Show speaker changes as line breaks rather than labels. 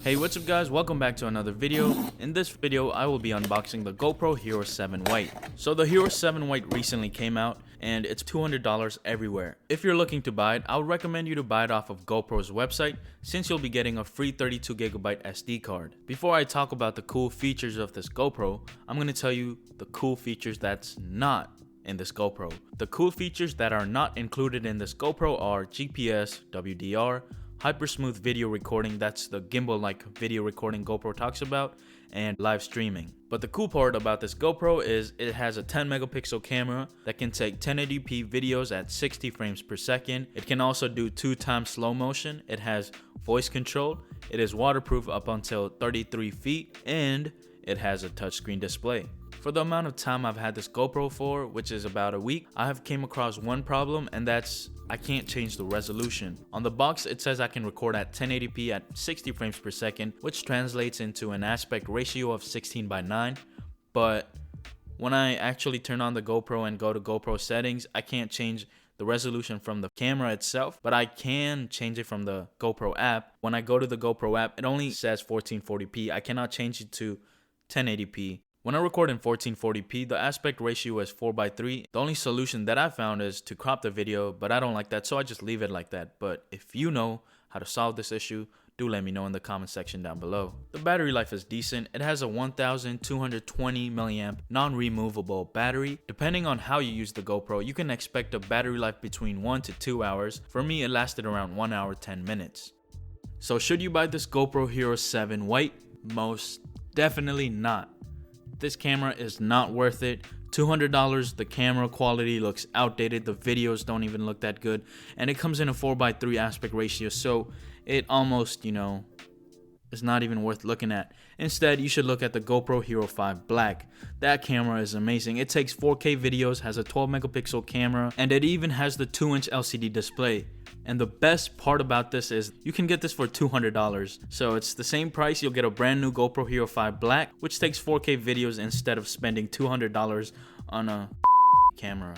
Hey, what's up guys, welcome back to another video. In this video I will be unboxing the GoPro Hero 7 White. So the Hero 7 White recently came out and it's $200 everywhere. If you're looking to buy it, I would recommend you to buy it off of GoPro's website since you'll be getting a free 32GB SD card. Before I talk about the cool features of this GoPro, I'm going to tell you the cool features that's not in this GoPro. The cool features that are not included in this GoPro are GPS, WDR, hyper smooth video recording, that's the gimbal like video recording GoPro talks about, and live streaming. But the cool part about this GoPro is it has a 10 megapixel camera that can take 1080p videos at 60 frames per second. It can also do 2x slow motion. It has voice control. It is waterproof up until 33 feet, and it has a touchscreen display. For the amount of time I've had this GoPro for, which is about a week, I have came across one problem, and that's I can't change the resolution. On the box it says I can record at 1080p at 60 frames per second, which translates into an aspect ratio of 16:9, but when I actually turn on the GoPro and go to GoPro settings, I can't change the resolution from the camera itself, but I can change it from the GoPro app. When I go to the GoPro app, it only says 1440p. I cannot change it to 1080p. When I record in 1440p, the aspect ratio is 4:3. The only solution that I found is to crop the video, but I don't like that, so I just leave it like that. But if you know how to solve this issue, do let me know in the comment section down below. The battery life is decent. It has a 1220 milliamp non-removable battery. Depending on how you use the GoPro, you can expect a battery life between 1 to 2 hours. For me, it lasted around 1 hour 10 minutes. So should you buy this GoPro Hero 7 White? Most definitely not. This camera is not worth it. $200, the camera quality looks outdated, the videos don't even look that good, and it comes in a 4:3 aspect ratio, so it almost, is not even worth looking at. Instead, you should look at the GoPro Hero 5 Black. That camera is amazing. It takes 4K videos, has a 12 megapixel camera, and it even has the 2-inch LCD display. And the best part about this is you can get this for $200. So it's the same price, you'll get a brand new GoPro Hero 5 Black, which takes 4K videos instead of spending $200 on a camera.